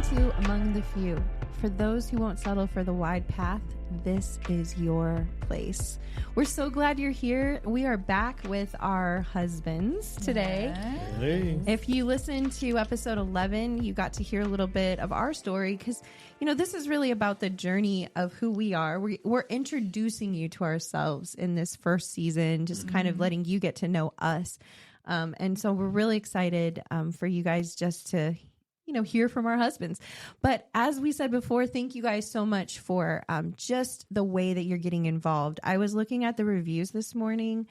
to Among the Few. For those who won't settle for the wide path, this is your place. We're so glad you're here. We are back with our husbands today. Hey. If you listened to episode 11, you got to hear a little bit of our story because, you know, this is really about the journey of who we are. We're introducing you to ourselves in this first season, just kind of letting you get to know us. And so we're really excited for you guys just to, you know, hear from our husbands. But as we said before, thank you guys so much for just the way that you're getting involved. I was looking at the reviews this morning.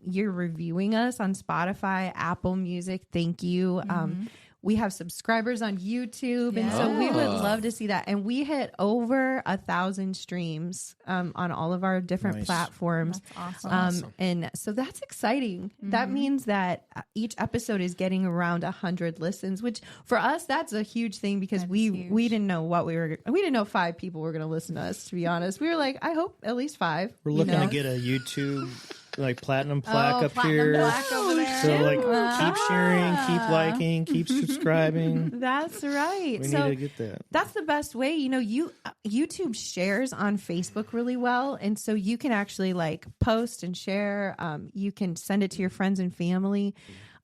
You're reviewing us on Spotify, Apple Music. Thank you. We have subscribers on YouTube. And so we would love to see that. And we hit over 1,000 streams on all of our different platforms. That's awesome. And so that's exciting. That means that each episode is getting around 100 listens, which for us, that's a huge thing because we didn't know we didn't know 5 people were going to listen to us, to be honest. We were like, I hope at least 5. We're looking to get a YouTube platinum plaque up here. Plaque over there. So keep sharing, keep liking, keep subscribing. That's right. We need to get that. That's the best way. You know, YouTube shares on Facebook really well. And so you can actually post and share. You can send it to your friends and family.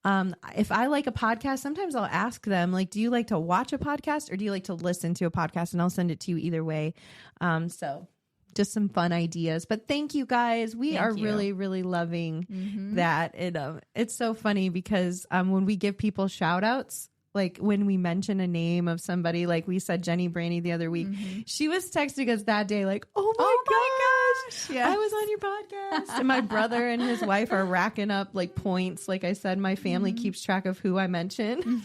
If I like a podcast, sometimes I'll ask them, do you like to watch a podcast or do you like to listen to a podcast? And I'll send it to you either way. So just some fun ideas. But thank you guys. We are really, really loving that. It's so funny because when we give people shout outs, when we mention a name of somebody, like we said Jenny Brandy the other week, she was texting us that day oh my gosh, Yeah. I was on your podcast. And my brother and his wife are racking up points. Like I said, my family keeps track of who I mention.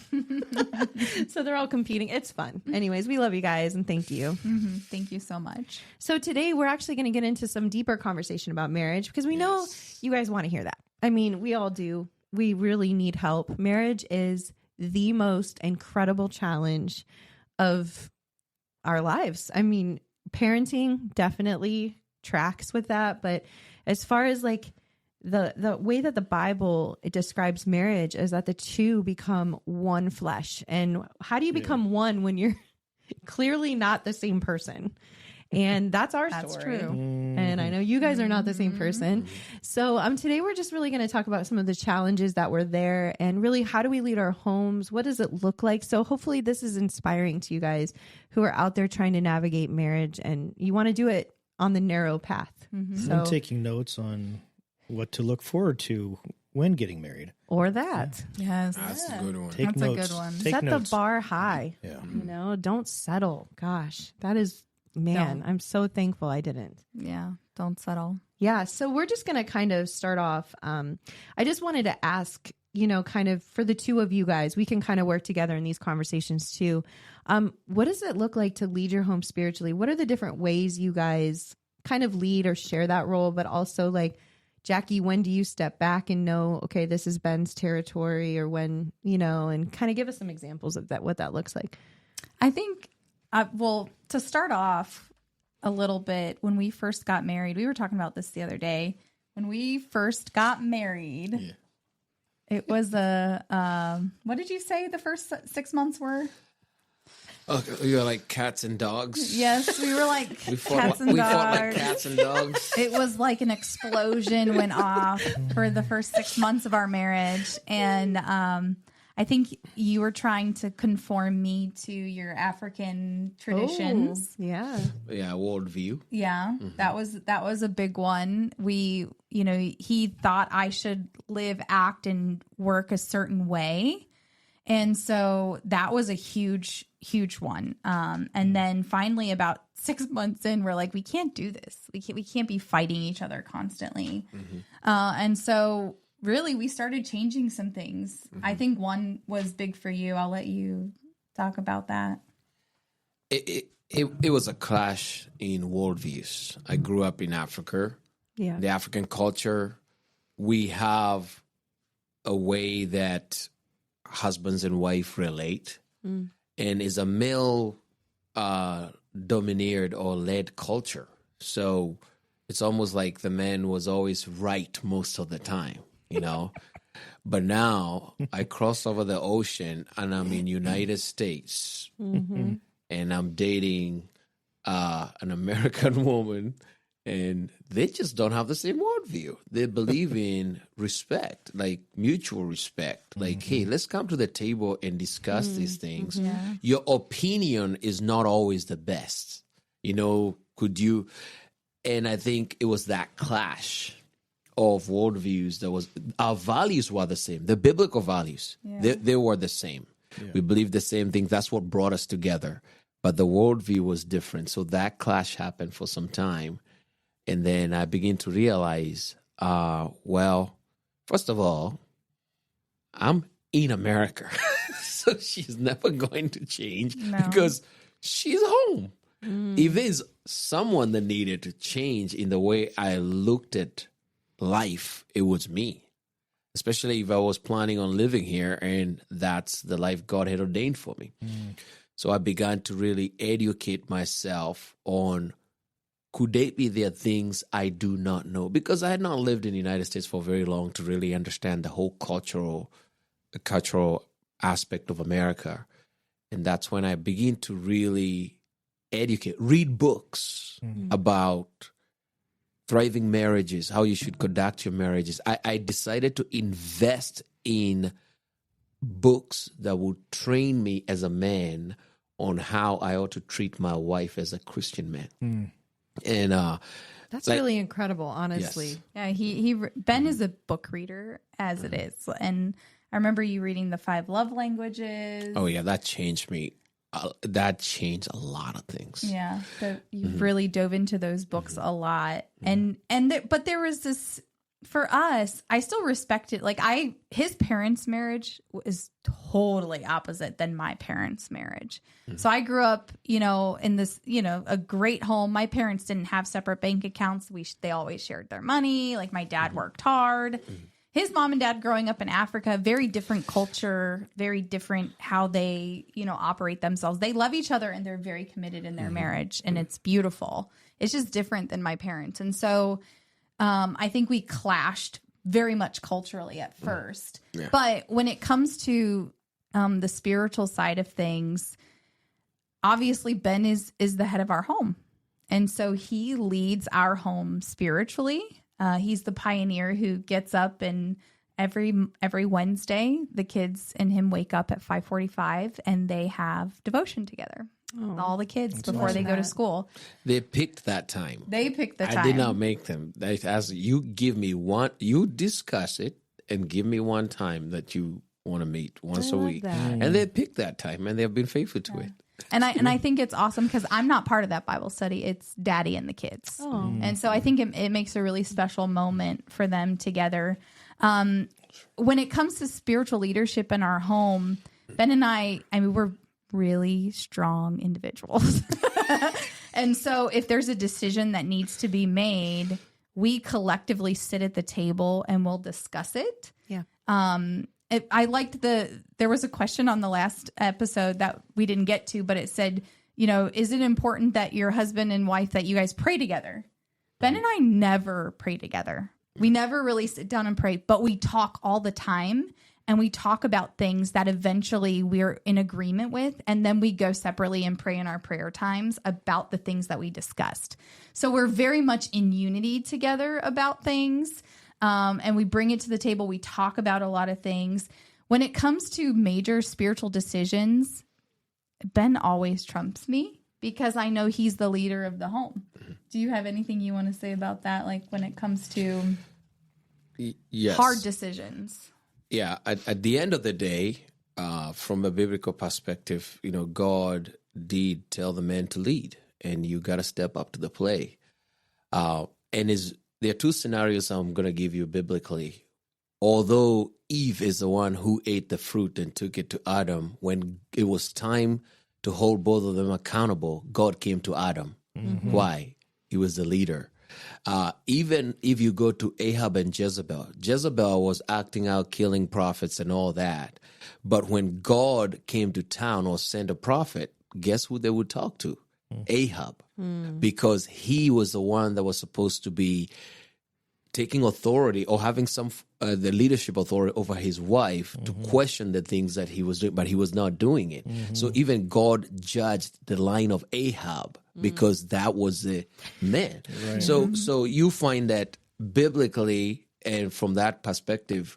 So they're all competing. It's fun. Anyways, we love you guys and thank you. Thank you so much. So today we're actually going to get into some deeper conversation about marriage because we know you guys want to hear that. I mean, we all do. We really need help. Marriage is the most incredible challenge of our lives. I mean, parenting definitely tracks with that. But as far as the way that the Bible it describes marriage is that the two become one flesh. And how do you become one when you're clearly not the same person? And that's our story. That's true. And I know you guys are not the same person. So today we're just really going to talk about some of the challenges that were there and really how do we lead our homes? What does it look like? So hopefully this is inspiring to you guys who are out there trying to navigate marriage and you want to do it on the narrow path. So I'm taking notes on what to look forward to when getting married. Or that. Yes. That's a good one. Take That's notes. a good one. Take Set notes. the bar high. Yeah. You know, don't settle. Gosh, that is, man, I'm so thankful I didn't. Yeah. Don't settle. Yeah. So we're just going to kind of start off. I just wanted to ask, kind of for the two of you guys, we can kind of work together in these conversations too. What does it look like to lead your home spiritually? What are the different ways you guys kind of lead or share that role? But also Jackie, when do you step back and know, okay, this is Ben's territory or when, and kind of give us some examples of that, what that looks like. I think, to start off a little bit, when we first got married, we were talking about this the other day. When we first got married, it was what did you say the first 6 months were? Oh, you were like cats and dogs. Yes, we were like We fought, cats and we dogs. fought like cats and dogs. It was like an explosion went off for the first 6 months of our marriage. And I think you were trying to conform me to your African traditions. Oh, yeah. Yeah, worldview. Yeah, that was a big one. He thought I should live, act, and work a certain way. And so that was a huge, huge one. And then finally about 6 months in, we're like, we can't do this. We can't be fighting each other constantly. And so really we started changing some things. I think one was big for you. I'll let you talk about that. It was a clash in worldviews. I grew up in Africa. Yeah. The African culture, we have a way that husbands and wife relate, and is a male domineered or led culture. So it's almost like the man was always right most of the time, But now I cross over the ocean and I'm in United States, and I'm dating an American woman, and they just don't have the same worldview. They believe in respect, like mutual respect. Like, hey, let's come to the table and discuss these things. Yeah. Your opinion is not always the best. Could you? And I think it was that clash of worldviews that was, our values were the same. The biblical values, they were the same. Yeah. We believed the same thing. That's what brought us together. But the worldview was different. So that clash happened for some time. And then I began to realize, well, first of all, I'm in America. So she's never going to change because she's home. If there's someone that needed to change in the way I looked at life, it was me. Especially if I was planning on living here and that's the life God had ordained for me. So I began to really educate myself on, could they be there things I do not know? Because I had not lived in the United States for very long to really understand the whole cultural aspect of America. And that's when I began to really read books about thriving marriages, how you should conduct your marriages. I decided to invest in books that would train me as a man on how I ought to treat my wife as a Christian man. And that's really incredible, honestly. Yes. Yeah, Ben is a book reader as it is. And I remember you reading the 5 love languages. Oh yeah, that changed me. That changed a lot of things. Yeah, so you really dove into those books a lot, but there was this, for us, I still respect it. Like his parents' marriage is totally opposite than my parents' marriage. So I grew up, in this, a great home. My parents didn't have separate bank accounts. They always shared their money. Like my dad worked hard. His mom and dad growing up in Africa, very different culture, very different how they, operate themselves. They love each other and they're very committed in their marriage, and it's beautiful. It's just different than my parents. And so I think we clashed very much culturally at first. Yeah. But when it comes to the spiritual side of things, obviously Ben is the head of our home. And so he leads our home spiritually. He's the pioneer who gets up, and every Wednesday, the kids and him wake up at 5:45 and they have devotion together. All the kids before they go to school. They picked that time. They picked the time. I did not make them. They asked, you give me one, you discuss it and give me one time that you want to meet once a week. And they picked that time and they've been faithful to it. And I think it's awesome because I'm not part of that Bible study. It's Daddy and the kids. And so I think it makes a really special moment for them together. When it comes to spiritual leadership in our home, Ben and I mean, we're really strong individuals. And so if there's a decision that needs to be made, we collectively sit at the table and we'll discuss it. Yeah. I liked there was a question on the last episode that we didn't get to, but it said, is it important that your husband and wife, that you guys pray together? Ben and I never pray together. We never really sit down and pray, but we talk all the time, and we talk about things that eventually we're in agreement with. And then we go separately and pray in our prayer times about the things that we discussed. So we're very much in unity together about things. And we bring it to the table. We talk about a lot of things. When it comes to major spiritual decisions, Ben always trumps me because I know he's the leader of the home. Do you have anything you want to say about that? Like when it comes to hard decisions? Yeah. At the end of the day, from a biblical perspective, God did tell the man to lead, and you got to step up to the plate. There are 2 scenarios I'm going to give you biblically. Although Eve is the one who ate the fruit and took it to Adam, when it was time to hold both of them accountable, God came to Adam. Mm-hmm. Why? He was the leader. Even if you go to Ahab and Jezebel was acting out, killing prophets and all that. But when God came to town or sent a prophet, guess who they would talk to? Ahab, because he was the one that was supposed to be taking authority or having the leadership authority over his wife to question the things that he was doing, but he was not doing it. So even God judged the line of Ahab because that was the man. Right. So you find that biblically and from that perspective,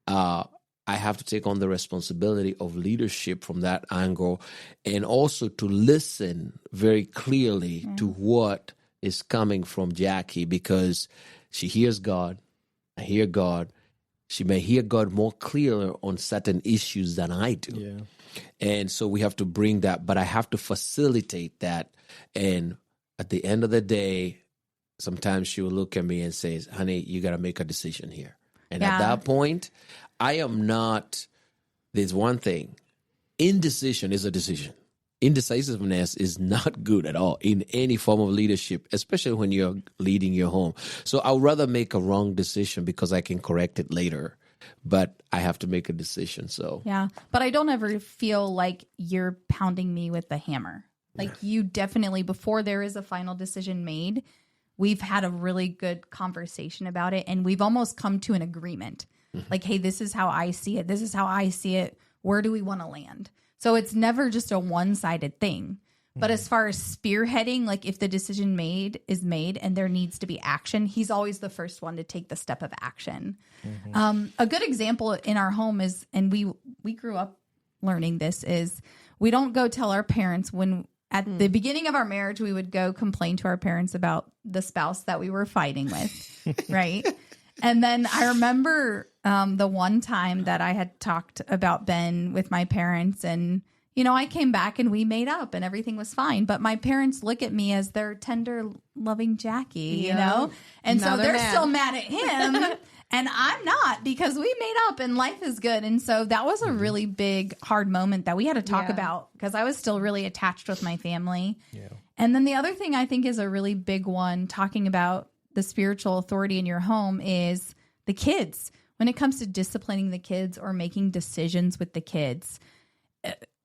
I have to take on the responsibility of leadership from that angle, and also to listen very clearly to what is coming from Jackie, because she hears God, I hear God. She may hear God more clearly on certain issues than I do. Yeah. And so we have to bring that, but I have to facilitate that. And at the end of the day, sometimes she will look at me and says, honey, you got to make a decision here. And at that point, I am not, there's one thing, indecision is a decision. Indecisiveness is not good at all in any form of leadership, especially when you're leading your home. So I'd rather make a wrong decision because I can correct it later, but I have to make a decision. So yeah, but I don't ever feel like you're pounding me with the hammer. Like you definitely, before there is a final decision made, we've had a really good conversation about it, and we've almost come to an agreement. Like, hey, this is how I see it. This is how I see it. Where do we want to land? So it's never just a one-sided thing. But as far as spearheading, like if the decision is made and there needs to be action, he's always the first one to take the step of action. A good example in our home is, and we grew up learning this, is we don't go tell our parents when at the beginning of our marriage, we would go complain to our parents about the spouse that we were fighting with, right? And then I remember the one time that I had talked about Ben with my parents, and, you know, I came back and we made up and everything was fine. But my parents look at me as their tender, loving Jackie, you know? And so they're still mad at him. And I'm not, because we made up and life is good. And so that was a really big, hard moment that we had to talk about, because I was still really attached with my family. Yeah. And then the other thing I think is a really big one, talking about the spiritual authority in your home, is the kids. When it comes to disciplining the kids or making decisions with the kids,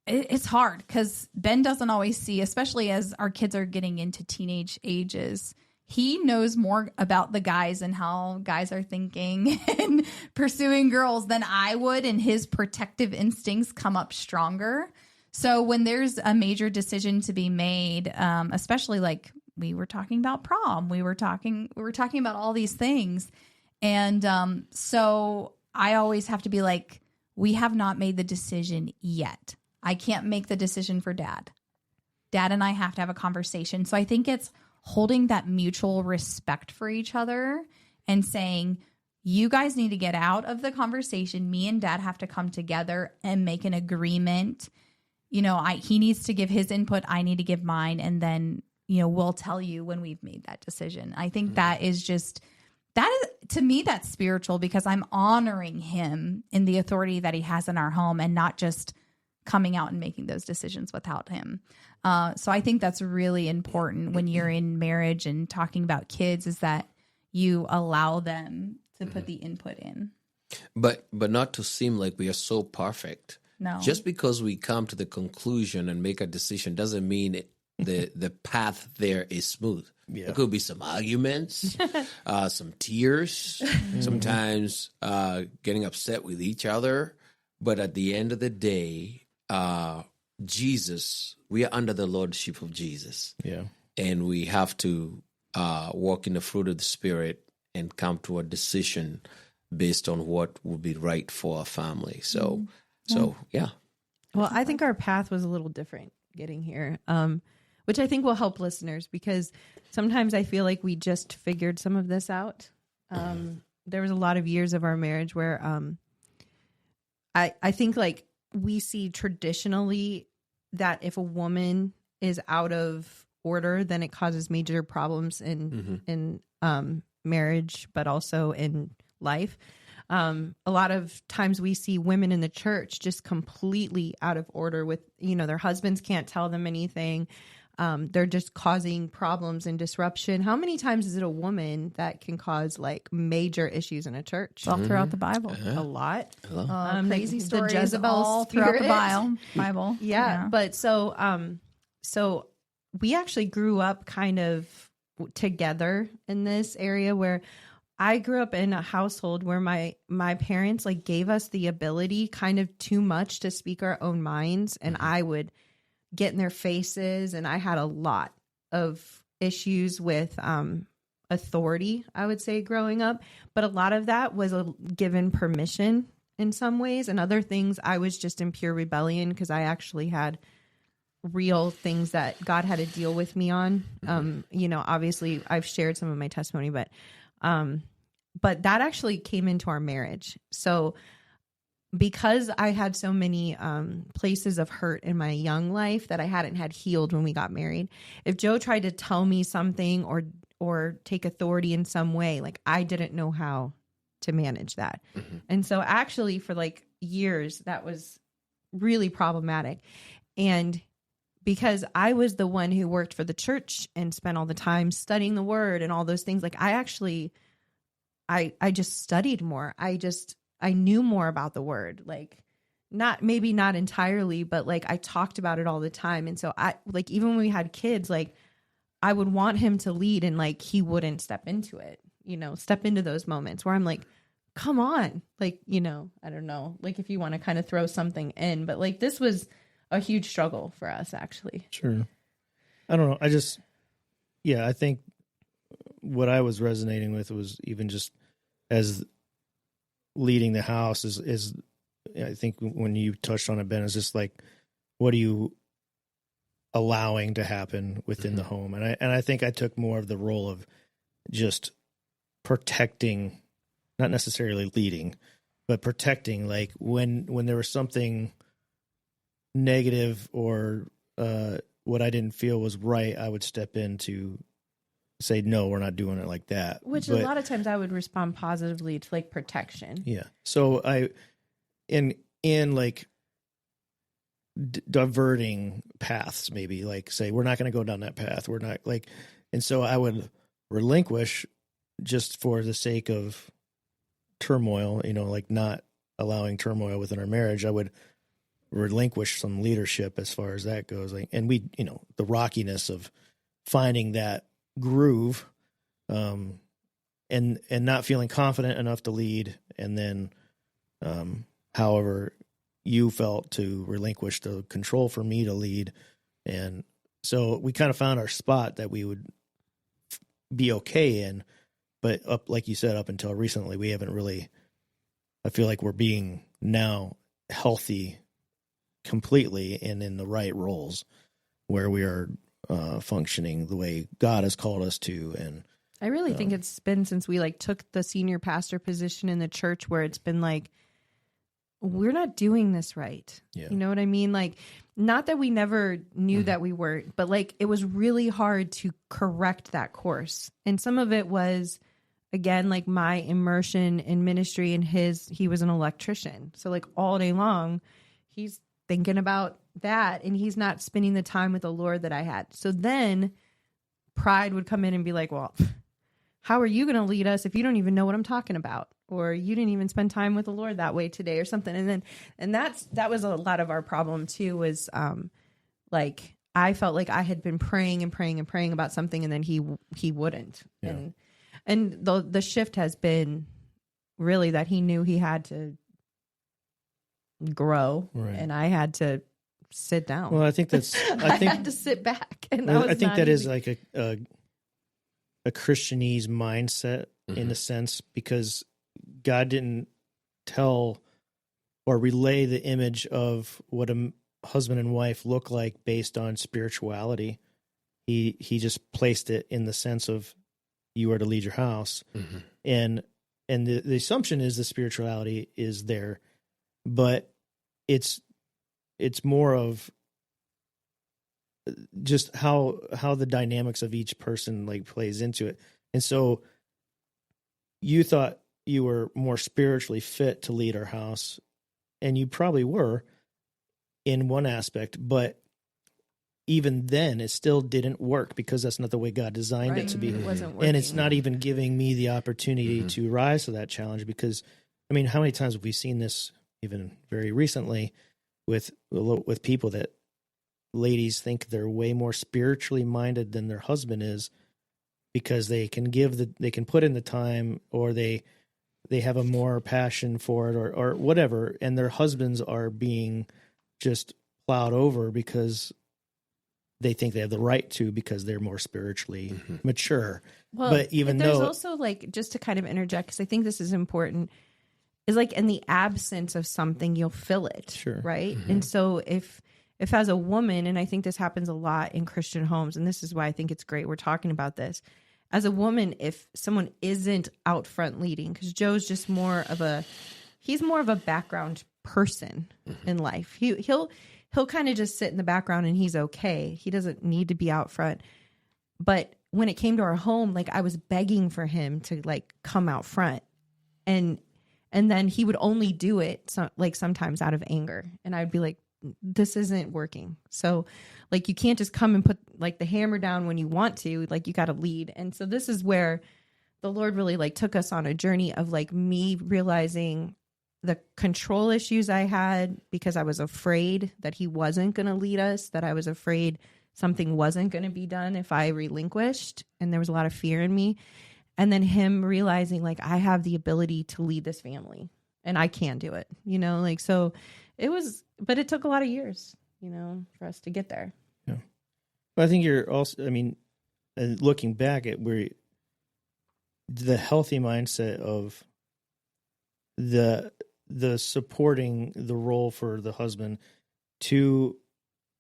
it's hard because Ben doesn't always see, especially as our kids are getting into teenage ages, he knows more about the guys and how guys are thinking and pursuing girls than I would, and his protective instincts come up stronger. So when there's a major decision to be made, especially like we were talking about prom, we were talking about all these things. And so I always have to be like, we have not made the decision yet. I can't make the decision for Dad. Dad and I have to have a conversation. So I think it's holding that mutual respect for each other and saying, you guys need to get out of the conversation. Me and Dad have to come together and make an agreement. You know, he needs to give his input. I need to give mine. And then, you know, we'll tell you when we've made that decision. I think that is just, to me, that's spiritual, because I'm honoring him in the authority that he has in our home and not just coming out and making those decisions without him. So I think that's really important when you're in marriage and talking about kids, is that you allow them to put the input in. But not to seem like we are so perfect. No. Just because we come to the conclusion and make a decision doesn't mean the path there is smooth. Yeah. There could be some arguments, some tears, sometimes getting upset with each other. But at the end of the day, Jesus, we are under the lordship of Jesus. Yeah. And we have to walk in the fruit of the Spirit and come to a decision based on what would be right for our family. So yeah. Well, I think our path was a little different getting here, which I think will help listeners, because sometimes I feel like we just figured some of this out. There was a lot of years of our marriage where I think like we see traditionally that if a woman is out of order, then it causes major problems in marriage, but also in life. A lot of times we see women in the church just completely out of order with, you know, their husbands can't tell them anything. They're just causing problems and disruption. How many times is it a woman that can cause like major issues in a church? All throughout the Bible. A lot. Crazy stories the Jezebel all throughout the Bible. Yeah. But so we actually grew up kind of together in this area where I grew up in a household where my parents like gave us the ability kind of too much to speak our own minds, and I would get in their faces, and I had a lot of issues with authority, I would say, growing up, but a lot of that was a given permission in some ways, and other things I was just in pure rebellion because I actually had real things that God had to deal with me on. You know, obviously I've shared some of my testimony, but that actually came into our marriage. So because I had so many places of hurt in my young life that I hadn't had healed when we got married, if Joe tried to tell me something or take authority in some way, like I didn't know how to manage that. And so actually for like years, that was really problematic. And because I was the one who worked for the church and spent all the time studying the word and all those things, like I just studied more. I knew more about the word, like maybe not entirely, but like I talked about it all the time. And so I like, even when we had kids, like I would want him to lead and like, he wouldn't step into it, you know, step into those moments where I'm like, come on, like, you know, I don't know, like if you want to kind of throw something in, but like this was a huge struggle for us actually. Sure. I don't know. I think what I was resonating with was even just as leading the house is I think when you touched on it, Ben, is just like, what are you allowing to happen within the home? And I think I took more of the role of just protecting, not necessarily leading, but protecting, like when there was something negative or what I didn't feel was right, I would step in to say, no, we're not doing it like that. But a lot of times I would respond positively to like protection. Yeah. So in like diverting paths, maybe like say, we're not going to go down that path. We're not like, and so I would relinquish just for the sake of turmoil, you know, like not allowing turmoil within our marriage. I would relinquish some leadership as far as that goes. Like, and we, you know, the rockiness of finding that groove, and not feeling confident enough to lead. And then, however you felt to relinquish the control for me to lead. And so we kind of found our spot that we would be okay in, but like you said, up until recently, we haven't really, I feel like we're being now healthy completely and in the right roles where we are functioning the way God has called us to. And I really think it's been since we like took the senior pastor position in the church where it's been like, we're not doing this right. Yeah. You know what I mean? Like, not that we never knew that we weren't, but like, it was really hard to correct that course. And some of it was, again, like my immersion in ministry and he was an electrician. So like all day long, he's thinking about that and he's not spending the time with the Lord that I had. So then pride would come in and be like, well, how are you going to lead us if you don't even know what I'm talking about? Or you didn't even spend time with the Lord that way today or something. And that was a lot of our problem too, was like, I felt like I had been praying and praying and praying about something and then he wouldn't. Yeah. And the shift has been really that he knew he had to grow, right, and I had to sit down. Well, I think that's, I had to sit back. And I think that is like a Christianese mindset in a sense, because God didn't tell or relay the image of what a husband and wife look like based on spirituality. He just placed it in the sense of you are to lead your house. And the assumption is the spirituality is there, but it's more of just how the dynamics of each person like plays into it. And so you thought you were more spiritually fit to lead our house, and you probably were in one aspect, but even then it still didn't work because that's not the way God designed it to be. It wasn't working. And it's not even giving me the opportunity to rise to that challenge, because I mean, how many times have we seen this even very recently with people that ladies think they're way more spiritually minded than their husband is, because they can put in the time, or they have a more passion for it, or whatever, and their husbands are being just plowed over because they think they have the right to, because they're more spiritually mature. Well, but even there's though also, like, just to kind of interject, because I think this is important, is like in the absence of something, you'll fill it. Sure. Right. And so if as a woman, and I think this happens a lot in Christian homes, and this is why I think it's great we're talking about this. As a woman, if someone isn't out front leading, because Joe's just he's more of a background person in life. He'll kind of just sit in the background and he's okay. He doesn't need to be out front. But when it came to our home, like, I was begging for him to, like, come out front, and then he would only do it sometimes out of anger, and I'd be like, this isn't working. So, like, you can't just come and put, like, the hammer down when you want to, like, you got to lead. And so this is where the Lord really, like, took us on a journey of, like, me realizing the control issues I had because I was afraid that he wasn't going to lead us, that I was afraid something wasn't going to be done if I relinquished, and there was a lot of fear in me. And then him realizing, like, I have the ability to lead this family and I can do it, like, so but it took a lot of years, for us to get there. Yeah. But I think you're also, looking back at where the healthy mindset of the supporting the role for the husband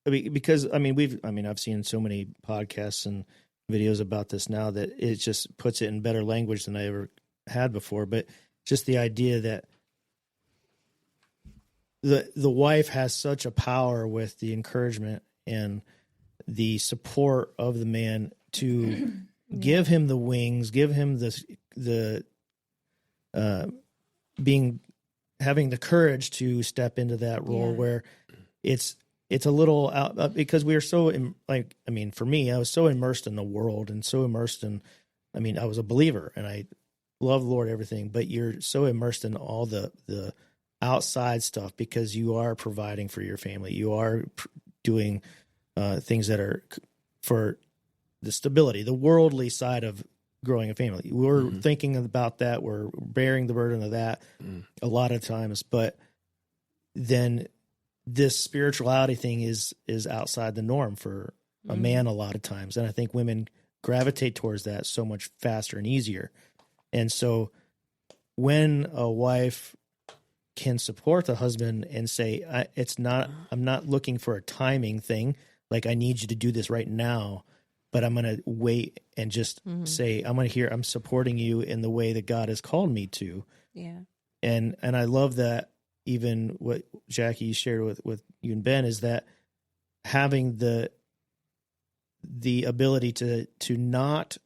because I've seen so many podcasts and videos about this now that it just puts it in better language than I ever had before. But just the idea that the wife has such a power with the encouragement and the support of the man to give him the wings, give him having the courage to step into that role where it's a little out, because we are so for me, I was so immersed in the world and so immersed in, I was a believer and I love the Lord, everything, but you're so immersed in all the outside stuff because you are providing for your family. You are doing things that are for the stability, the worldly side of growing a family. We're thinking about that. We're bearing the burden of that a lot of times, but then this spirituality thing is outside the norm for a man a lot of times. And I think women gravitate towards that so much faster and easier. And so when a wife can support the husband and say, I'm not looking for a timing thing. Like, I need you to do this right now, but I'm going to wait and just say, I'm supporting you in the way that God has called me to. Yeah. And I love that. Even what Jackie shared with you and Ben is that having the ability to not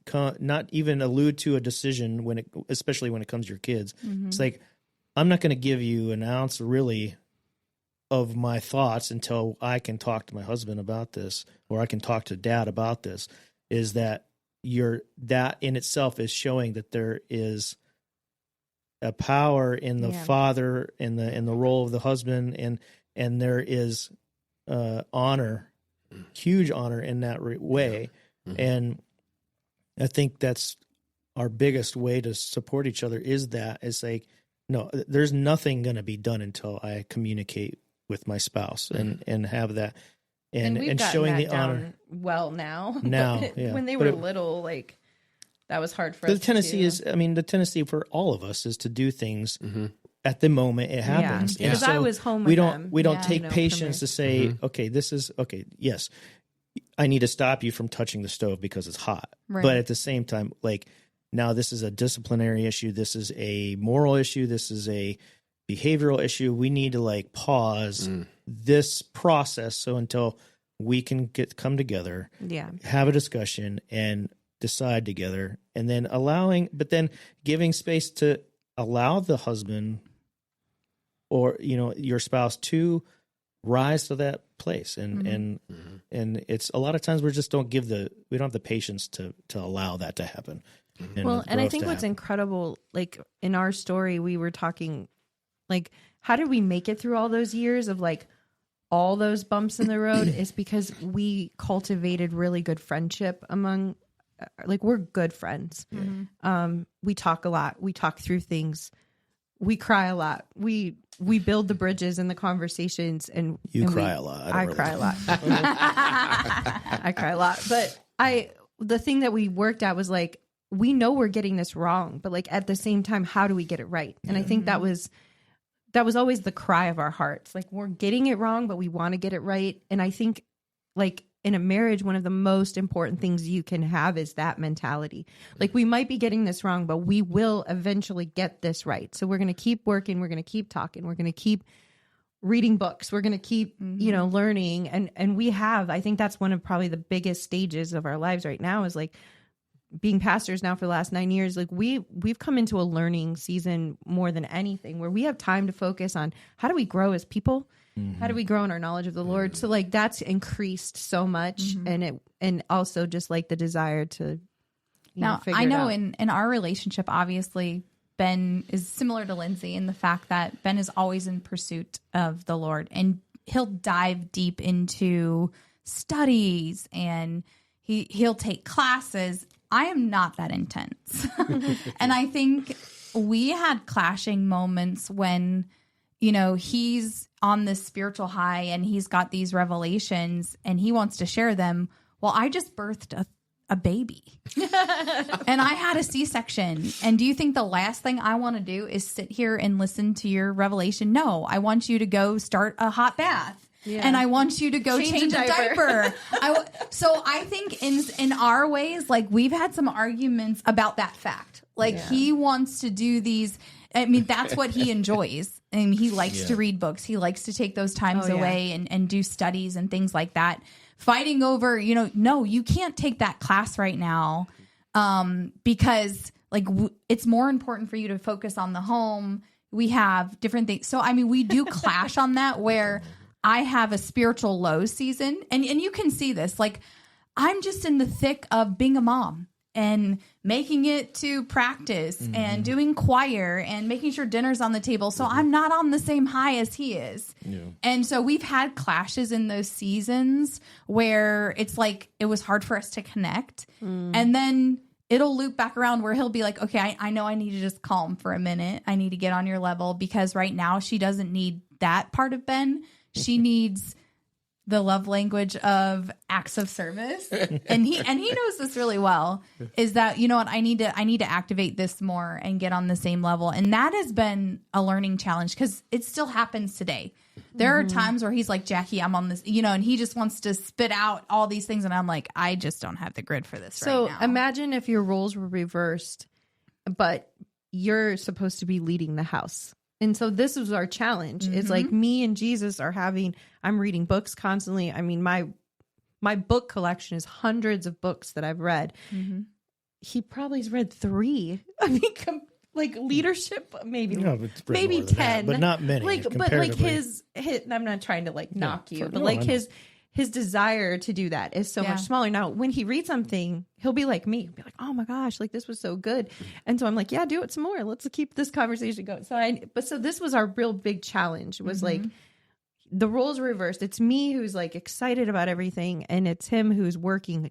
even allude to a decision especially when it comes to your kids. It's like, I'm not going to give you an ounce really of my thoughts until I can talk to my husband about this, or I can talk to Dad about this. Is that that in itself is showing that there is a power in the father, in the role of the husband, and there is honor, huge honor in that way. And I think that's our biggest way to support each other is like, no, there's nothing going to be done until I communicate with my spouse and have that and showing the honor. Well, now, yeah. When they were little, like, that was hard for us. The tendency for all of us is to do things at the moment it happens. Because I was home. We don't take patience to say, okay, this is okay. Yes, I need to stop you from touching the stove because it's hot. Right. But at the same time, like, now this is a disciplinary issue. This is a moral issue. This is a behavioral issue. We need to, like, pause this process. So until we can come together, have a discussion and decide together, and then giving space to allow the husband or, your spouse to rise to that place. And it's a lot of times we don't have the patience to allow that to happen. And I think what's incredible, like, in our story, we were talking, like, how did we make it through all those years of, like, all those bumps in the road is because we cultivated really good friendship among like we're good friends. We talk a lot. We talk through things. We cry a lot. We build the bridges and the conversations, and cry a lot. I cry a lot. I cry a lot. But the thing that we worked at was like, we know we're getting this wrong, but like at the same time, how do we get it right? And I think that was always the cry of our hearts. Like, we're getting it wrong, but we want to get it right. And I think, like, in a marriage, one of the most important things you can have is that mentality. Like, we might be getting this wrong, but we will eventually get this right. So we're going to keep working. We're going to keep talking. We're going to keep reading books. We're going to keep, learning. And we have, I think that's one of probably the biggest stages of our lives right now, is like being pastors now for the last 9 years. Like, we've come into a learning season more than anything, where we have time to focus on how do we grow as people? How do we grow in our knowledge of the Lord? So like, that's increased so much. And also just like the desire to, now, I know in our relationship, obviously Ben is similar to Lindsay in the fact that Ben is always in pursuit of the Lord, and he'll dive deep into studies and he'll take classes. I am not that intense. And I think we had clashing moments when, he's on this spiritual high and he's got these revelations and he wants to share them. Well, I just birthed a baby and I had a C-section. And do you think the last thing I want to do is sit here and listen to your revelation? No, I want you to go start a hot bath. Yeah. And I want you to go change a diaper. So I think in our ways, like, we've had some arguments about that fact. Like, he wants to do these. I mean, that's what he enjoys. And he likes to read books. He likes to take those times away and do studies and things like that. Fighting over, no, you can't take that class right now because like it's more important for you to focus on the home. We have different things. So, I mean, we do clash on that, where I have a spiritual low season. And you can see this. Like, I'm just in the thick of being a mom and making it to practice and doing choir and making sure dinner's on the table. So I'm not on the same high as he is. Yeah. And so we've had clashes in those seasons where it's like it was hard for us to connect. And then it'll loop back around where he'll be like, okay, I know I need to just calm for a minute. I need to get on your level, because right now she doesn't need that part of Ben. She needs the love language of acts of service. And he knows this really well, is that, you know what, I need to activate this more and get on the same level. And that has been a learning challenge, because it still happens today. There are times where he's like, Jackie, I'm on this, and he just wants to spit out all these things. And I'm like, I just don't have the grid for this right now. So imagine if your roles were reversed, but you're supposed to be leading the house. And so this was our challenge. It's like me and Jesus I'm reading books constantly. I mean, my book collection is hundreds of books that I've read. He probably has read 3. I mean, like leadership, maybe 10, that, but not many. But like his I'm not trying to like knock you, but like his desire to do that is so much smaller. Now, when he reads something, he'll be like me, be like, oh my gosh, like this was so good. And so I'm like, yeah, do it some more. Let's keep this conversation going. So this was our real big challenge, was like the roles were reversed. It's me who's like excited about everything, and it's him who's working.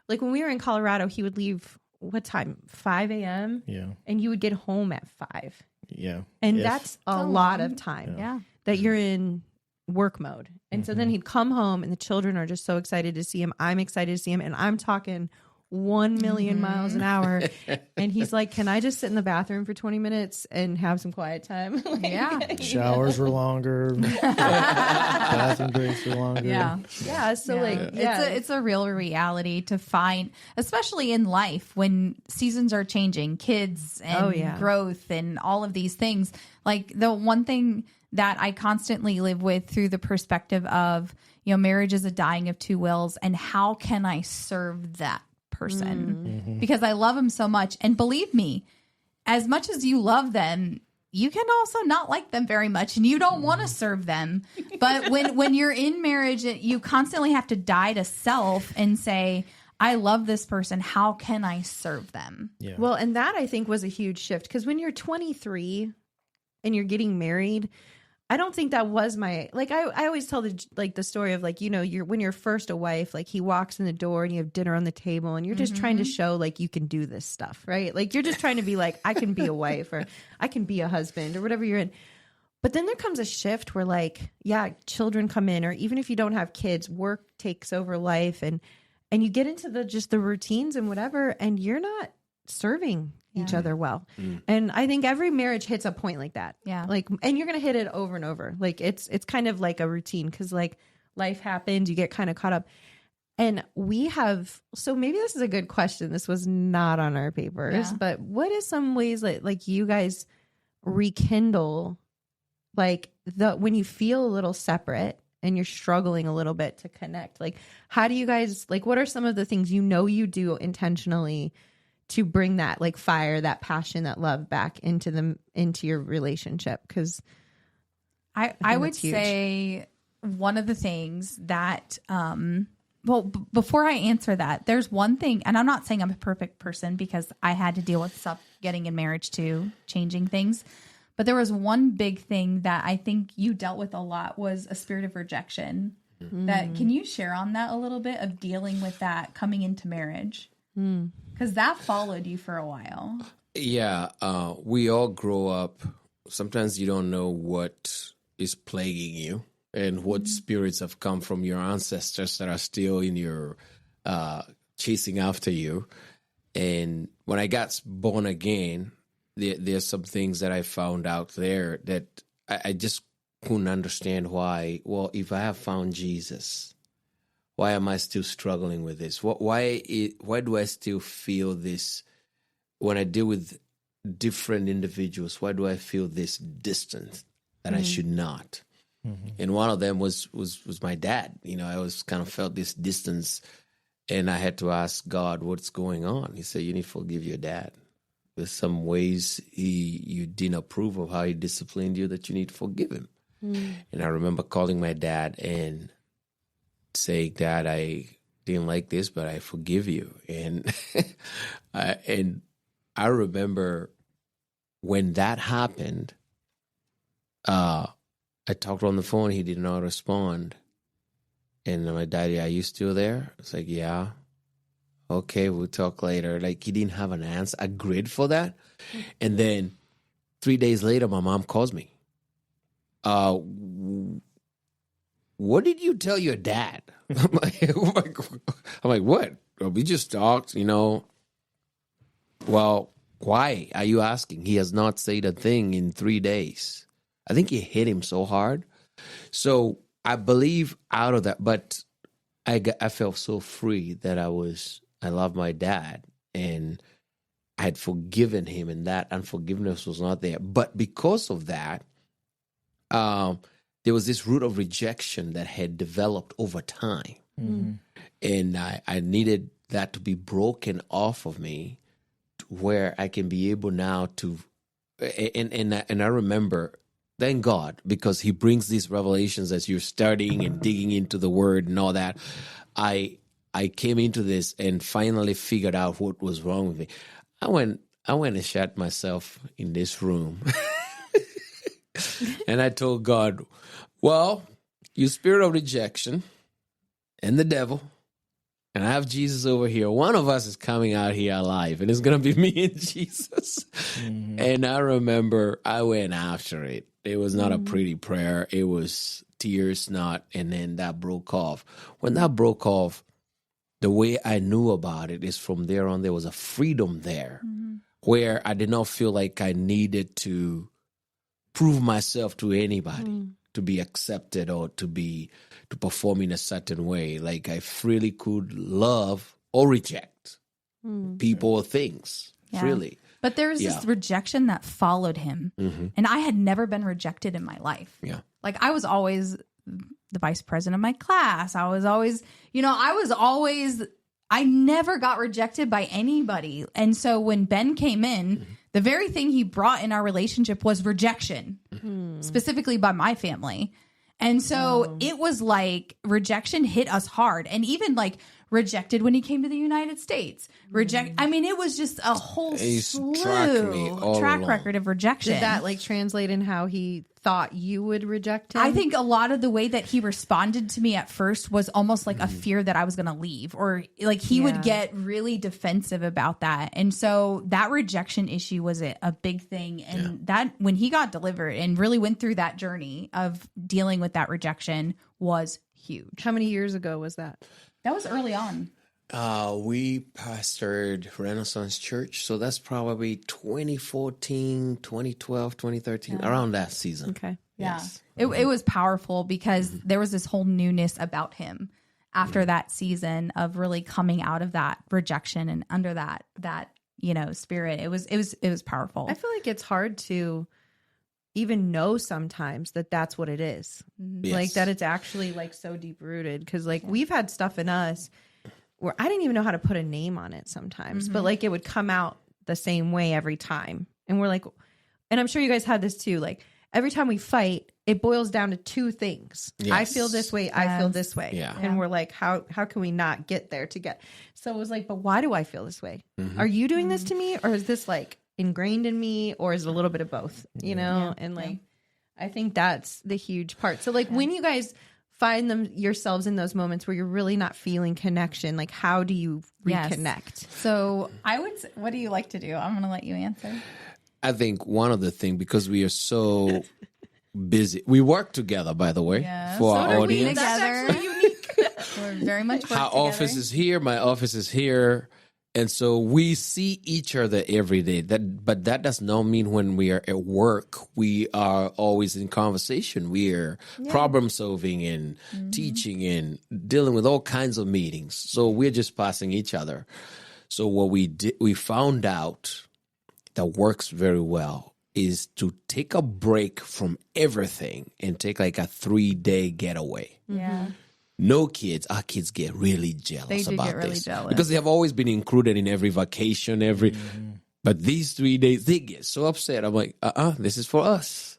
Like when we were in Colorado, he would leave, what time? 5 a.m. Yeah. And you would get home at 5. Yeah. And that's a lot of time that you're in work mode. And so then he'd come home and the children are just so excited to see him. I'm excited to see him. And I'm talking 1 million miles an hour. And he's like, can I just sit in the bathroom for 20 minutes and have some quiet time? Showers were longer. Bathroom breaks were longer. Yeah. So it's a real reality to find, especially in life when seasons are changing, kids and growth and all of these things. Like the one thing that I constantly live with through the perspective of, marriage is a dying of two wills, and how can I serve that person? Because I love them so much. And believe me, as much as you love them, you can also not like them very much, and you don't want to serve them. But when you're in marriage, you constantly have to die to self and say, I love this person. How can I serve them? Yeah. Well, and that I think was a huge shift, because when you're 23 and you're getting married, I don't think that was my, like, I always tell the story of, like, you know, when you're first a wife, like, he walks in the door and you have dinner on the table and you're just trying to show, like, you can do this stuff, right? Like, you're just trying to be like, I can be a wife, or I can be a husband, or whatever you're in. But then there comes a shift where, like, yeah, children come in, or even if you don't have kids, work takes over life, and you get into the routines and whatever, and you're not serving each other well. And I think every marriage hits a point like that. Yeah. Like, and you're going to hit it over and over. Like, it's kind of like a routine, because, like, life happens, you get kind of caught up. And so maybe this is a good question. This was not on our papers, but what is some ways that, like, you guys rekindle, like, when you feel a little separate and you're struggling a little bit to connect? Like, how do you guys, like, what are some of the things you do intentionally to bring that, like, fire, that passion, that love back into your relationship? Because I would say one of the things that, before I answer that, there's one thing, and I'm not saying I'm a perfect person, because I had to deal with stuff getting in marriage too, changing things. But there was one big thing that I think you dealt with a lot, was a spirit of rejection. Can you share on that a little bit, of dealing with that coming into marriage? Because that followed you for a while. Yeah, we all grow up. Sometimes you don't know what is plaguing you and what spirits have come from your ancestors that are still in your chasing after you. And when I got born again, there's some things that I found out there that I just couldn't understand why. Well, if I have found Jesus, why am I still struggling with this? Why do I still feel this when I deal with different individuals? Why do I feel this distance that I should not? And one of them was my dad. You know, I always kind of felt this distance, and I had to ask God, what's going on? He said, you need to forgive your dad. There's some ways you didn't approve of how he disciplined you, that you need to forgive him. And I remember calling my dad and saying, Dad, I didn't like this, but I forgive you. And I remember when that happened, I talked on the phone. He did not respond. And my dad, are you still there? It's like, yeah. Okay, we'll talk later. Like, he didn't have an answer, a grid for that. And then 3 days later, my mom calls me. What did you tell your dad? I'm like, what? Well, we just talked, you know. Well, why are you asking? He has not said a thing in 3 days. I think it hit him so hard. So I believe out of that, but I felt so free that I love my dad, and I had forgiven him, and that unforgiveness was not there. But because of that, there was this root of rejection that had developed over time. And I needed that to be broken off of me, where I can be able now to, and I remember, thank God, because he brings these revelations as you're studying and digging into the word and all that. I came into this and finally figured out what was wrong with me. I went and shut myself in this room. And I told God, well, you spirit of rejection and the devil, and I have Jesus over here. One of us is coming out here alive, and it's going to be me and Jesus. And I remember I went after it. It was not a pretty prayer. It was tears, and then that broke off. When that broke off, the way I knew about it is from there on, there was a freedom there where I did not feel like I needed to prove myself to anybody to be accepted or to perform in a certain way. Like, I freely could love or reject people or things freely. But there was this rejection that followed him. And I had never been rejected in my life. Yeah. Like, I was always the vice president of my class. I was always, I never got rejected by anybody. And so when Ben came in, the very thing he brought in our relationship was rejection, specifically by my family. And so it was like rejection hit us hard. And even like rejected when he came to the United States. I mean, it was just a whole track record of rejection. Did that like translate in how he thought you would reject him? I think a lot of the way that he responded to me at first was almost like a fear that I was going to leave, or like he would get really defensive about that. And so that rejection issue was a big thing. And that when he got delivered and really went through that journey of dealing with that rejection was huge. How many years ago was that? That was early on. We pastored Renaissance Church, so that's probably 2014, 2012, 2013, around that season. Okay. Yeah. Yes. It was powerful because there was this whole newness about him after that season of really coming out of that rejection and under that spirit. It was powerful. I feel like it's hard to even know sometimes that that's what it is. Yes. Like that it's actually like so deep rooted, because like we've had stuff in us where I didn't even know how to put a name on it sometimes, but like it would come out the same way every time. And we're like, and I'm sure you guys had this too. Like every time we fight, it boils down to two things. Yes. I feel this way. I feel this way. Yeah. And we're like, how can we not get there together? So it was like, but why do I feel this way? Are you doing this to me, or is this like ingrained in me, or is it a little bit of both, you know? And like I think that's the huge part. So like when you guys find yourselves in those moments where you're really not feeling connection, like how do you reconnect? So I would say, what do you like to do? I'm going to let you answer. I think one of the things, because we are so busy, we work together, by the way, for our audience. That's actually unique. We're very much Our office is here, my office is here. And so we see each other every day. But that does not mean when we are at work, we are always in conversation. We are problem solving and teaching and dealing with all kinds of meetings. So we're just passing each other. So what we found out that works very well is to take a break from everything and take like a 3-day getaway. Yeah. No kids. Our kids get really jealous They do about get really this jealous. because they have always been included in every vacation, But these 3 days, they get so upset. I'm like, this is for us,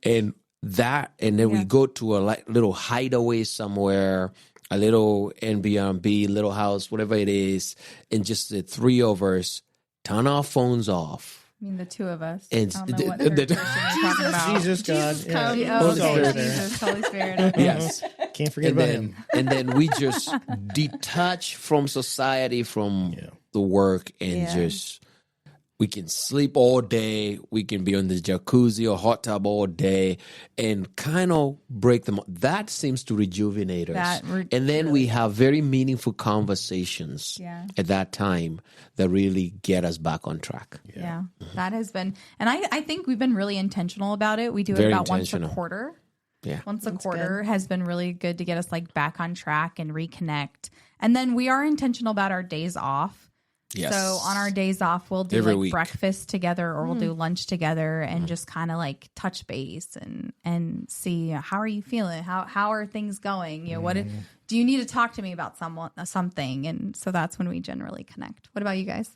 and then we go to a little hideaway somewhere, a little Airbnb, little house, whatever it is, and just the three of us turn our phones off. I mean, the two of us. And I don't know what third person you're talking about. Jesus, God. Jesus, yeah. come. He's Okay, always there. Jesus, Holy Spirit. Yes. Can't forget about him. And then we just detach from society, from the work, and just we can sleep all day. We can be on the jacuzzi or hot tub all day and kind of break them. That seems to rejuvenate us. And then we have very meaningful conversations at that time that really get us back on track. Yeah. That has been, and I think we've been really intentional about it. We do Very it about once a intentional. quarter. Yeah. Once a quarter has been really good to get us like back on track and reconnect. And then we are intentional about our days off. Yes. So on our days off, we'll do Every like week. breakfast together, or we'll do lunch together and just kind of like touch base and see, how are you feeling? How are things going? You know, what do you need to talk to me about something? And so that's when we generally connect. What about you guys?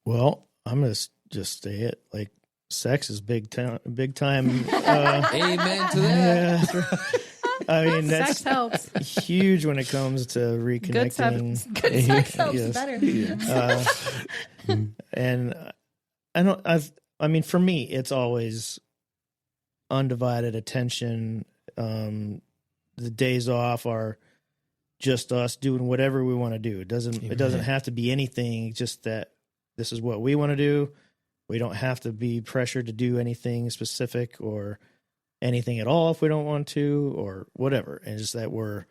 Well, I'm going to just say it. Like, sex is big time. Amen to that. Yeah. I mean, that's Sex helps. huge when it comes to reconnecting. Good sex helps Yes. better. And I mean, for me, it's always undivided attention. The days off are just us doing whatever we want to do. It doesn't have to be anything. Just that this is what we want to do. We don't have to be pressured to do anything specific or anything at all if we don't want to, or whatever. And just that we're,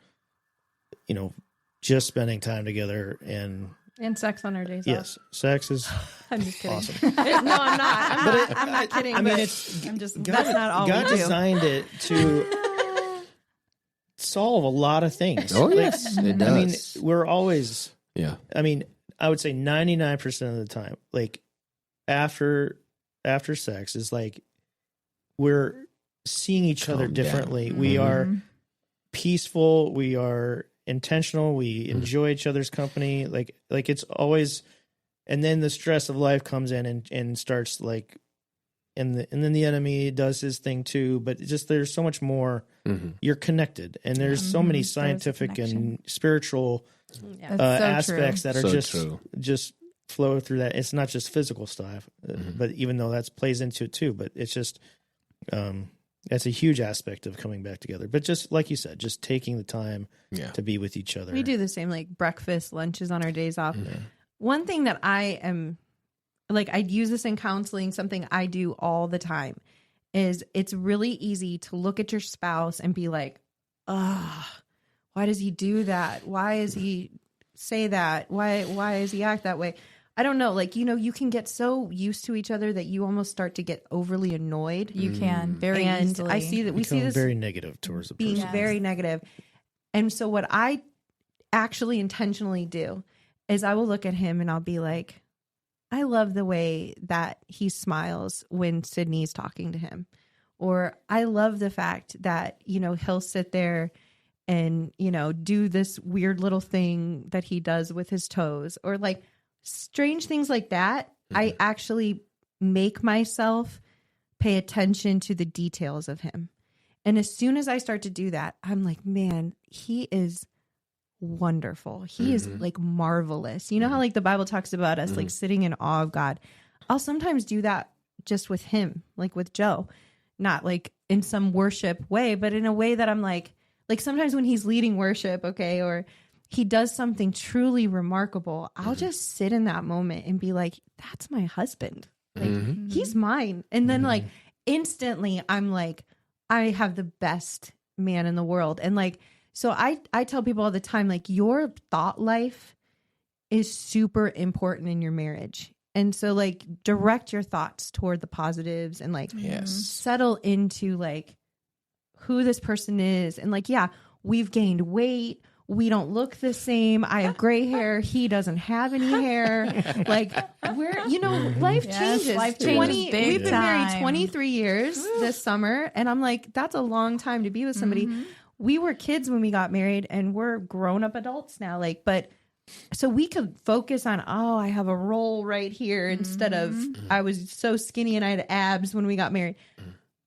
just spending time together and sex on our days off. yes, sex is I'm just kidding. awesome. No, I'm not. I'm not kidding. I mean, but it's I'm just. God, That's not all God we do. designed it to solve a lot of things. Oh, yes, it does. I mean, we're always. Yeah. I mean, I would say 99% of the time, like after sex is like we're seeing each other Calm differently. down. We are peaceful. We are intentional. We enjoy each other's company. Like it's always, and then the stress of life comes in and starts like and then the enemy does his thing too. But just there's so much more. You're connected, and there's so many scientific and spiritual aspects that are just flow through that. It's not just physical stuff, but even though that plays into it too. But it's just that's a huge aspect of coming back together. But just like you said, just taking the time to be with each other. We do the same, like breakfast, lunches on our days off. One thing that I am like, I'd use this in counseling, something I do all the time, is it's really easy to look at your spouse and be like, why does he do that? Why does he say that? Why does he act that way? I don't know. Like, you can get so used to each other that you almost start to get overly annoyed. You can very easily. I see that we see this very negative towards the being person. very negative. And so what I actually intentionally do is I will look at him and I'll be like, I love the way that he smiles when Sydney's talking to him. Or I love the fact that, he'll sit there and, do this weird little thing that he does with his toes, or like strange things like that. I actually make myself pay attention to the details of him. And as soon as I start to do that, I'm like, man, he is wonderful. He is like marvelous. You know how like the Bible talks about us like sitting in awe of God. I'll sometimes do that just with him, like with Joe, not like in some worship way, but in a way that I'm like sometimes when he's leading worship, okay, or he does something truly remarkable, I'll just sit in that moment and be like, that's my husband. Like he's mine. And then like instantly I'm like, I have the best man in the world. And like, so I tell people all the time, like, your thought life is super important in your marriage. And so like direct your thoughts toward the positives and like settle into like who this person is. And like, yeah, we've gained weight. We don't look the same. I have gray hair. He doesn't have any hair. Like we're, life changes. Life changes big We've been time. married 23 years this summer. And I'm like, that's a long time to be with somebody. We were kids when we got married and we're grown up adults now. Like, but so we could focus on, I have a roll right here instead of I was so skinny and I had abs when we got married.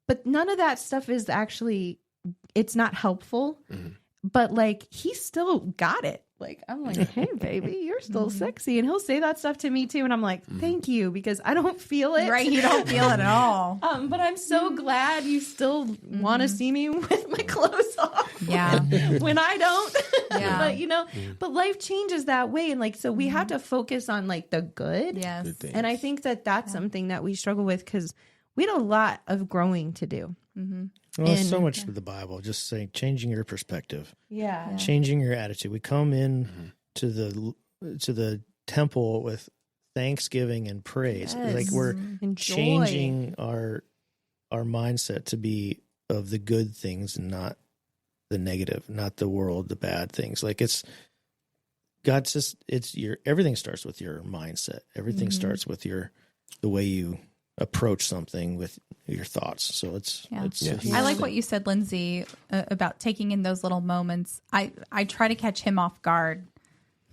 But none of that stuff is actually, it's not helpful. But like, he still got it. Like, I'm like, hey, baby, you're still sexy. And he'll say that stuff to me too. And I'm like, thank you, because I don't feel it. Right. You don't feel it at all. But I'm so glad you still want to see me with my clothes off. Yeah. When I don't. Yeah. But but life changes that way. And like, so we have to focus on like the good. Yes. Good things. And I think that that's something that we struggle with because we had a lot of growing to do. Well, it's so much with the Bible, just saying, changing your perspective, Yeah. changing your attitude. We come in to the temple with thanksgiving and praise. Yes. Like we're And joy. changing our mindset to be of the good things and not the negative, not the world, the bad things. Like God's just, everything starts with your mindset. Everything starts with the way you approach something with your thoughts. So it's I like what you said, Lindsay, about taking in those little moments. I try to catch him off guard,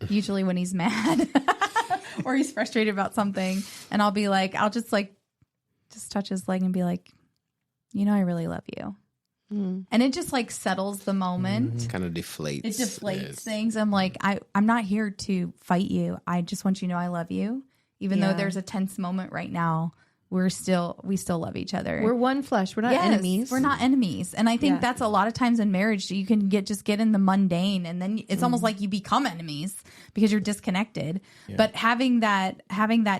usually when he's mad or he's frustrated about something. And I'll be like, I'll just touch his leg and be like, I really love you. And it just like settles the moment. Kind of deflates. It deflates things. I'm like, I'm not here to fight you. I just want you to know I love you. Even though there's a tense moment right now, we still love each other. We're one flesh. We're not enemies. We're not enemies. And I think that's a lot of times in marriage, you can just get in the mundane and then it's almost like you become enemies because you're disconnected. Yeah. But having that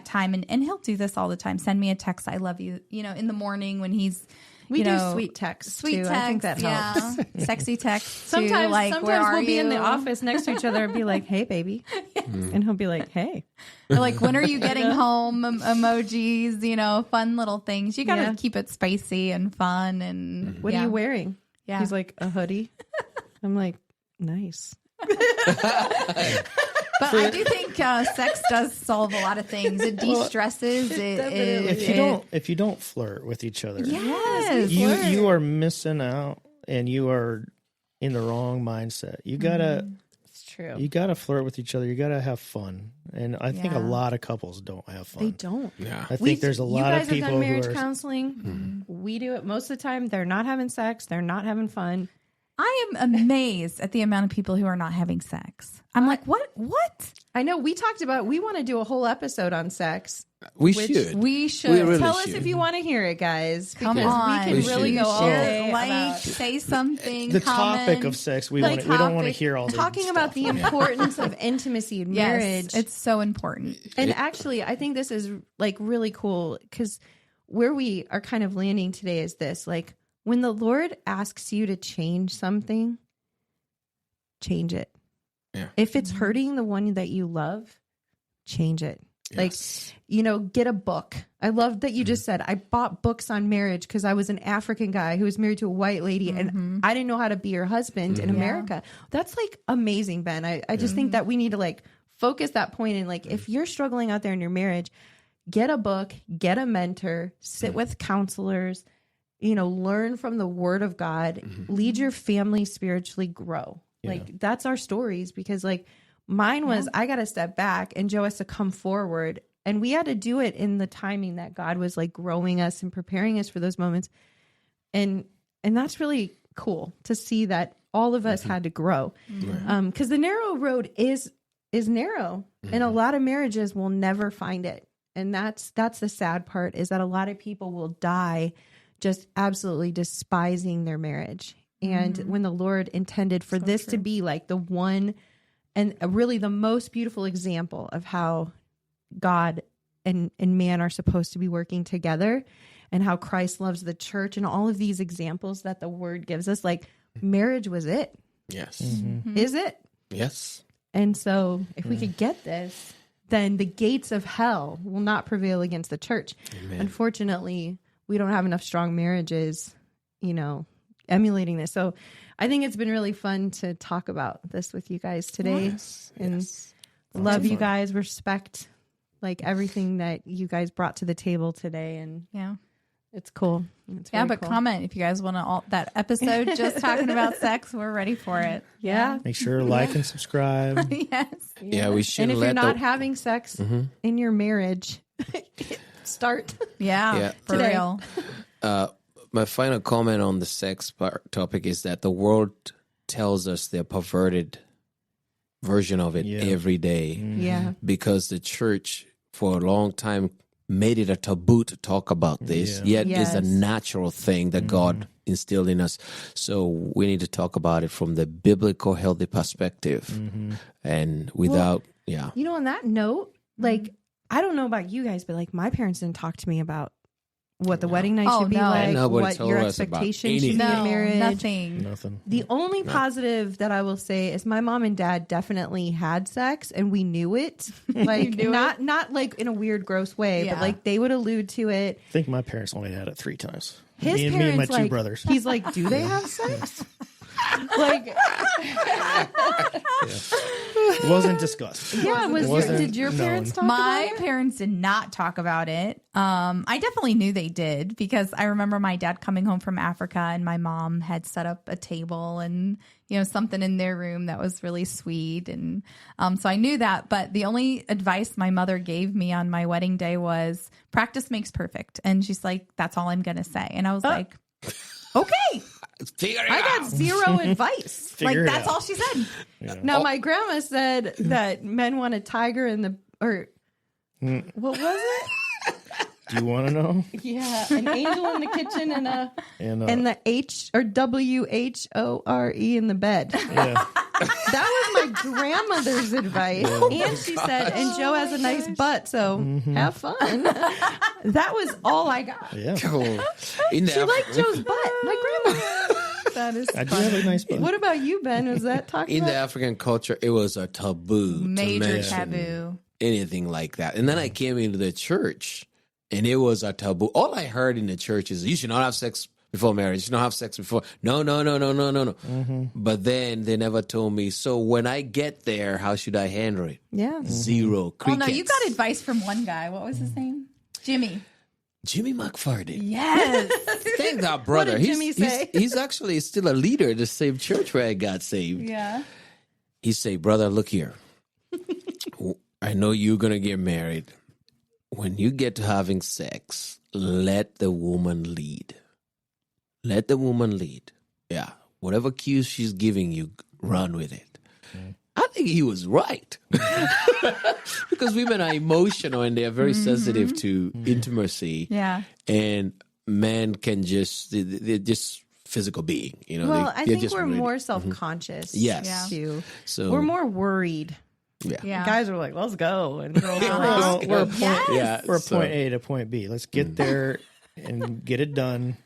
time, and he'll do this all the time. Send me a text. I love you, in the morning when he's, we do sweet texts too. Text, I think that helps. Yeah. Sexy text. Sometimes we'll be in the office next to each other and be like, hey, baby. And he'll be like, hey. Or like, when are you getting home? Emojis, fun little things. You got to keep it spicy and fun. And what are you wearing? Yeah. He's like, a hoodie. I'm like, nice. But I do think sex does solve a lot of things. It de-stresses. If you don't flirt with each other, yes, you are missing out, and you are in the wrong mindset. You gotta true. You got to flirt with each other. You got to have fun. And I think a lot of couples don't have fun. They don't. Yeah. I think there's a lot of people You guys have done marriage who are... counseling. We do it most of the time. They're not having sex. They're not having fun. I am amazed at the amount of people who are not having sex. I'm like, what? I know we talked about, we want to do a whole episode on sex. We should. We should. We really Tell us should. if you want to hear it, guys. Come because on. we We can really should. go all day like, about say something. The comment. topic of sex, we like don't want to hear all the talking stuff. about the importance of intimacy in marriage. Yes, it's so important. And actually, I think this is like really cool because where we are kind of landing today is this: like when the Lord asks you to change something, change it. Yeah. If it's hurting the one that you love, change it. Like, Yes. get a book. I love that you just said, I bought books on marriage because I was an African guy who was married to a white lady and I didn't know how to be her husband in America. That's like amazing, Ben. I just think that we need to like focus that point and like, if you're struggling out there in your marriage, get a book, get a mentor, sit with counselors, learn from the word of God, lead your family spiritually, grow. Yeah. Like that's our stories because like, mine was I got to step back and Joe has to come forward. And we had to do it in the timing that God was like growing us and preparing us for those moments. And that's really cool to see that all of us had to grow. Because the narrow road is narrow and a lot of marriages will never find it. And that's the sad part is that a lot of people will die just absolutely despising their marriage. And when the Lord intended for this to be like the one and really the most beautiful example of how God and man are supposed to be working together and how Christ loves the church and all of these examples that the word gives us, like marriage was it. Yes. Is it? Yes. And so if we could get this, then the gates of hell will not prevail against the church. Amen. Unfortunately, we don't have enough strong marriages, emulating this. So I think it's been really fun to talk about this with you guys today. Yes. And Yes. love you fun. guys, respect like everything that you guys brought to the table today. And Yeah. it's cool. It's Yeah, very but cool. comment if you guys want to that episode just talking about sex. We're ready for it. Yeah. Make sure to like and subscribe. Yes. Yeah, we should And if you're let not the- having sex in your marriage, start. Yeah. Yeah. For Today. real. My final comment on the sex topic is that the world tells us the perverted version of it every day Yeah. because the church for a long time made it a taboo to talk about this, yet it's a Yes. natural thing that God instilled in us. So we need to talk about it from the biblical, healthy perspective and without, On that note, like, I don't know about you guys, but like my parents didn't talk to me about what the wedding night Oh, should be no. like, Nobody what told your us about expectations should be anything. in No, marriage. nothing. Nothing. The only positive that I will say is my mom and dad definitely had sex and we knew it. Like not like in a weird, gross way, but Yeah. like they would allude to it. I think my parents only had it 3 times. His me parents, and my like, two brothers. He's like, do they have sex? Like, It wasn't discussed. yeah, did your parents talk My about it? parents did not talk about it. I definitely knew they did because I remember my dad coming home from Africa and my mom had set up a table and something in their room that was really sweet, and so I knew that. But the only advice my mother gave me on my wedding day was practice makes perfect, and she's like, "That's all I'm gonna say," and I was like, "Okay." figure it I out. got zero advice. Figure it That's out. all she said. Now, my grandma said that men want a tiger in the, what was it? Do you want to know? Yeah, an angel in the kitchen and And the H or WHORE in the bed. yeah. That was my grandmother's advice. And she said, and Joe has a nice butt, so have fun. That was all I got. Yeah. In the She liked Joe's butt, my grandma. That is I do have a nice butt. What about you, Ben? Was that talking in about? the African culture, it was a taboo to Major mention taboo. anything like that. And then I came into the church, and it was a taboo. All I heard in the church is, you should not have sex before marriage. You should not have sex before. No. But then they never told me, so when I get there, how should I handle it? Yeah. Zero. Oh Crickets. no, you got advice from one guy. What was his name? Jimmy. Jimmy McFardy. Yes. Thank that brother. did Jimmy say? He's actually still a leader in the same church where I got saved. Yeah. he say, brother, look here. I know you're going to get married. When you get to having sex, let the woman lead. Let the woman lead. Yeah. Whatever cues she's giving you, run with it. I think he was right. Because women are emotional and they are very sensitive to intimacy. Yeah. And men can they're just physical being. You know, Well, I think just we're really- more self-conscious. Yes. Yeah. Too. So We're more worried. Yeah. Guys are like, let's go. And girls are like, We're a point, yeah, we're so- point A to point B. Let's get there and get it done.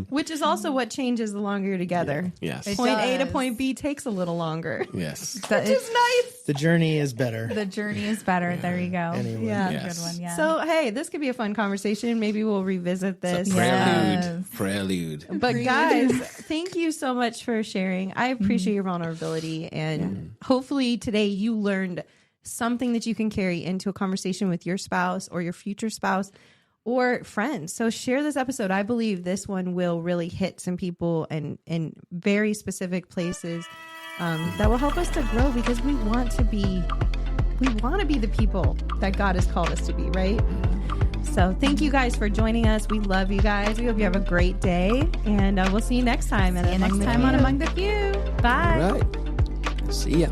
which is also what changes the longer you're together. Yes. It Point A to does. point B takes a little longer. Yes. Which is nice. The journey is better. The journey is better. There you go. Anyway. Yeah. Yes. Good one. Yeah. So, hey, this could be a fun conversation. Maybe we'll revisit this. Yes. Prelude. But guys, thank you so much for sharing. I appreciate your vulnerability. And hopefully today you learned something that you can carry into a conversation with your spouse or your future spouse or friends. So share this episode. I believe this one will really hit some people and in very specific places that will help us to grow, because we want to be the people that God has called us to be, right? So thank you guys for joining us. We love you guys. We hope you have a great day, and we'll see you next time. See you next time on Among the Few. Bye. All right. See ya.